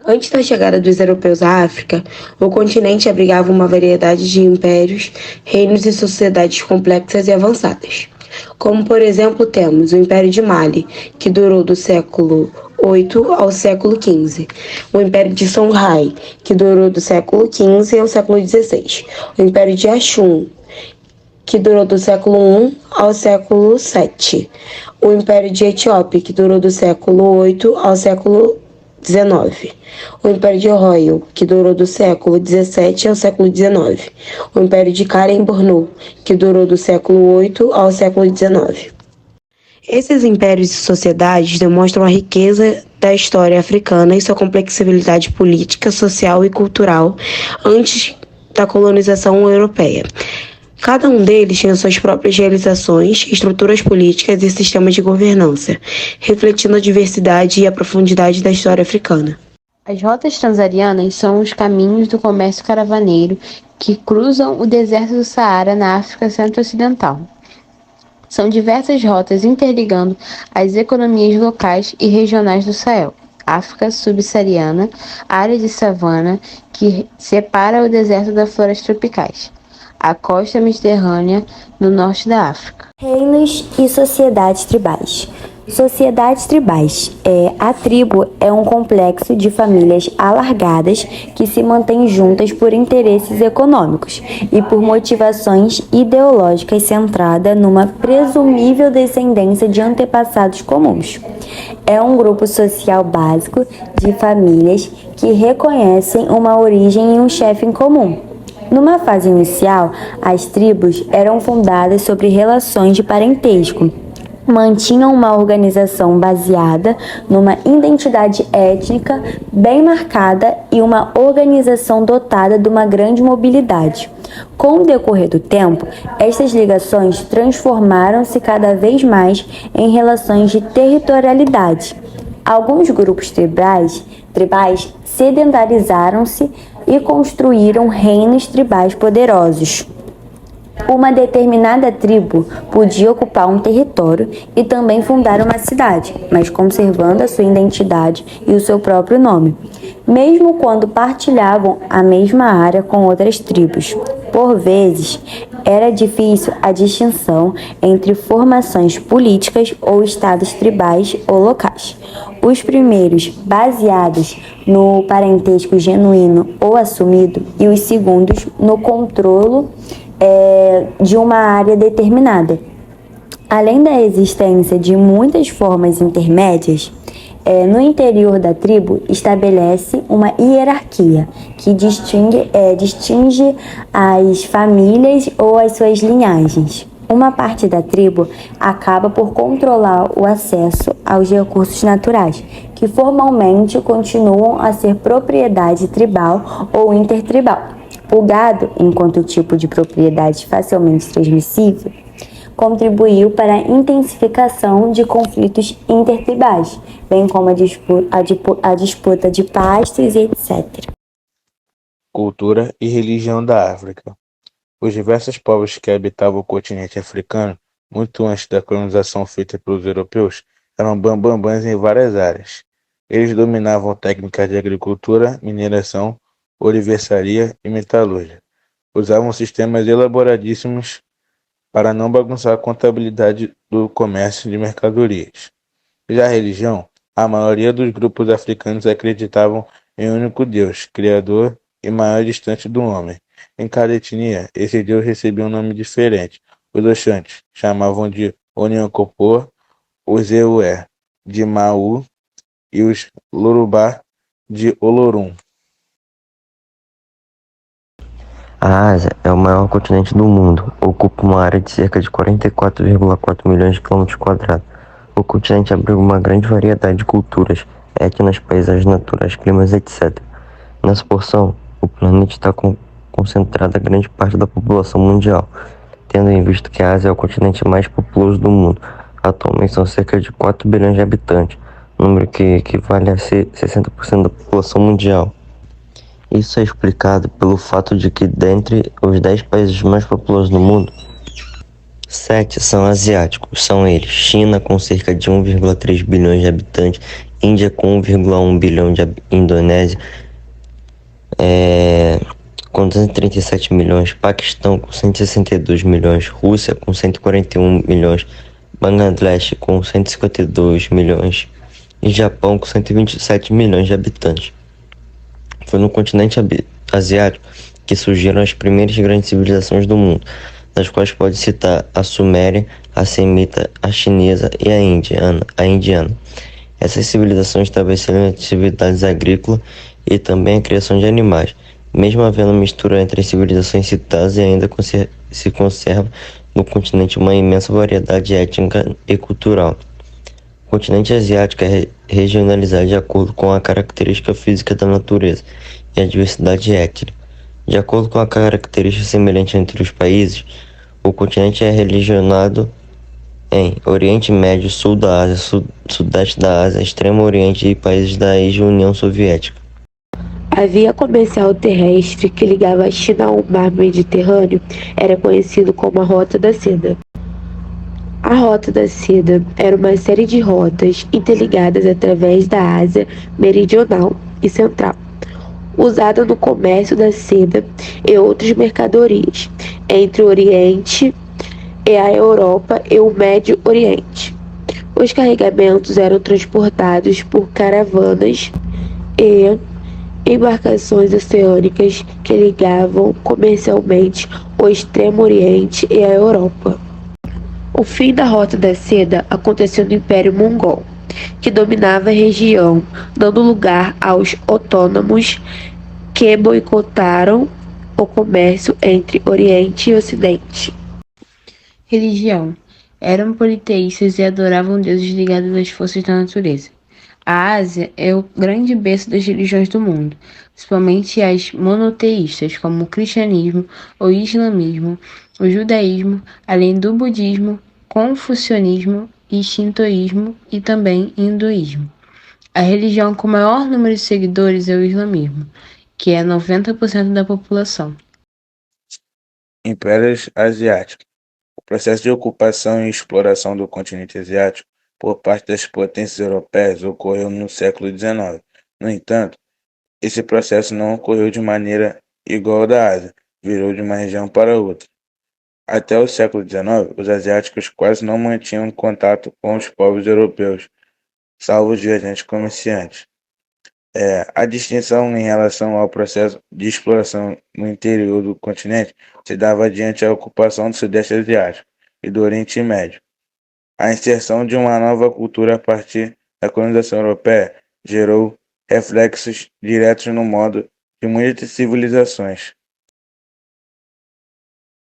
Antes da chegada dos europeus à África, o continente abrigava uma variedade de impérios, reinos e sociedades complexas e avançadas. Como, por exemplo, temos o Império de Mali, que durou do século VIII ao século XV, o Império de Songhai, que durou do século XV ao século XVI, o Império de Ashum, que durou do século I ao século VII, o Império de Etiópia, que durou do século VIII ao século XIX, o Império de Oyo, que durou do século XVII ao século XIX, o Império de Karen-Bornu, que durou do século VIII ao século XIX. Esses impérios e sociedades demonstram a riqueza da história africana e sua complexibilidade política, social e cultural antes da colonização europeia. Cada um deles tinha suas próprias realizações, estruturas políticas e sistemas de governança, refletindo a diversidade e a profundidade da história africana. As rotas transarianas são os caminhos do comércio caravaneiro que cruzam o deserto do Saara na África Centro-Ocidental. São diversas rotas interligando as economias locais e regionais do Sahel, África subsaariana, área de savana que separa o deserto das florestas tropicais, a costa mediterrânea do norte da África. Reinos e sociedades tribais. Sociedades tribais. A tribo é um complexo de famílias alargadas que se mantêm juntas por interesses econômicos e por motivações ideológicas centrada numa presumível descendência de antepassados comuns. É um grupo social básico de famílias que reconhecem uma origem e um chefe em comum. Numa fase inicial, as tribos eram fundadas sobre relações de parentesco, mantinham uma organização baseada numa identidade étnica bem marcada e uma organização dotada de uma grande mobilidade. Com o decorrer do tempo, estas ligações transformaram-se cada vez mais em relações de territorialidade. Alguns grupos tribais sedentarizaram-se e construíram reinos tribais poderosos. Uma determinada tribo podia ocupar um território e também fundar uma cidade, mas conservando a sua identidade e o seu próprio nome, mesmo quando partilhavam a mesma área com outras tribos. Por vezes, era difícil a distinção entre formações políticas ou estados tribais ou locais. Os primeiros baseados no parentesco genuíno ou assumido e os segundos no controle de uma área determinada. Além da existência de muitas formas intermédias, no interior da tribo estabelece uma hierarquia que distingue as famílias ou as suas linhagens. Uma parte da tribo acaba por controlar o acesso aos recursos naturais, que formalmente continuam a ser propriedade tribal ou intertribal. O gado, enquanto tipo de propriedade facilmente transmissível, contribuiu para a intensificação de conflitos intertribais, bem como a disputa de pastos e etc. Cultura e religião da África. Os diversos povos que habitavam o continente africano, muito antes da colonização feita pelos europeus, eram bambambãs em várias áreas. Eles dominavam técnicas de agricultura, mineração, oliveçaria e metalúrgia. Usavam sistemas elaboradíssimos para não bagunçar a contabilidade do comércio de mercadorias. Já a religião, a maioria dos grupos africanos acreditavam em um único Deus, Criador e maior distante do homem. Em cada etnia, esse Deus recebia um nome diferente. Os Oxantes chamavam de Onyankopor, os Eué de Mau e os Lorubá de Olorum. A Ásia é o maior continente do mundo, ocupa uma área de cerca de 44,4 milhões de km². O continente abriga uma grande variedade de culturas, etnias, paisagens naturais, climas, etc. Nessa porção, o planeta está concentrada grande parte da população mundial, tendo em vista que a Ásia é o continente mais populoso do mundo. Atualmente são cerca de 4 bilhões de habitantes, número que equivale a 60% da população mundial. Isso é explicado pelo fato de que, dentre os 10 países mais populosos do mundo, 7 são asiáticos, são eles: China com cerca de 1,3 bilhões de habitantes, Índia com 1,1 bilhão Indonésia com 237 milhões, Paquistão com 162 milhões, Rússia com 141 milhões, Bangladesh com 152 milhões e Japão com 127 milhões de habitantes. Foi no continente asiático que surgiram as primeiras grandes civilizações do mundo, das quais pode citar a Suméria, a Semita, a Chinesa e a indiana. Essas civilizações estabeleceram atividades agrícolas e também a criação de animais. Mesmo havendo mistura entre as civilizações citadas, e ainda se conserva no continente uma imensa variedade étnica e cultural. O continente asiático é regionalizado de acordo com a característica física da natureza e a diversidade étnica. De acordo com a característica semelhante entre os países, o continente é regionado em Oriente Médio, Sul da Ásia, Sudeste da Ásia, Extremo Oriente e países da ex-União Soviética. A via comercial terrestre que ligava a China ao mar Mediterrâneo era conhecida como a Rota da Seda. A Rota da Seda era uma série de rotas interligadas através da Ásia Meridional e Central, usada no comércio da seda e outras mercadorias entre o Oriente e a Europa e o Médio Oriente. Os carregamentos eram transportados por caravanas e embarcações oceânicas que ligavam comercialmente o Extremo Oriente e a Europa. O fim da Rota da Seda aconteceu no Império Mongol, que dominava a região, dando lugar aos otomãos, que boicotaram o comércio entre Oriente e Ocidente. Religião. Eram politeístas e adoravam deuses ligados às forças da natureza. A Ásia é o grande berço das religiões do mundo, principalmente as monoteístas, como o cristianismo, o islamismo, o judaísmo, além do budismo, confucionismo e shintoísmo e também hinduísmo. A religião com maior número de seguidores é o islamismo, que é 90% da população. Impérios Asiáticos. O processo de ocupação e exploração do continente asiático por parte das potências europeias ocorreu no século XIX. No entanto, esse processo não ocorreu de maneira igual ao da Ásia, virou de uma região para outra. Até o século XIX, os asiáticos quase não mantinham contato com os povos europeus, salvo os viajantes comerciantes. A distinção em relação ao processo de exploração no interior do continente se dava diante a ocupação do Sudeste Asiático e do Oriente Médio. A inserção de uma nova cultura a partir da colonização europeia gerou reflexos diretos no modo de muitas civilizações.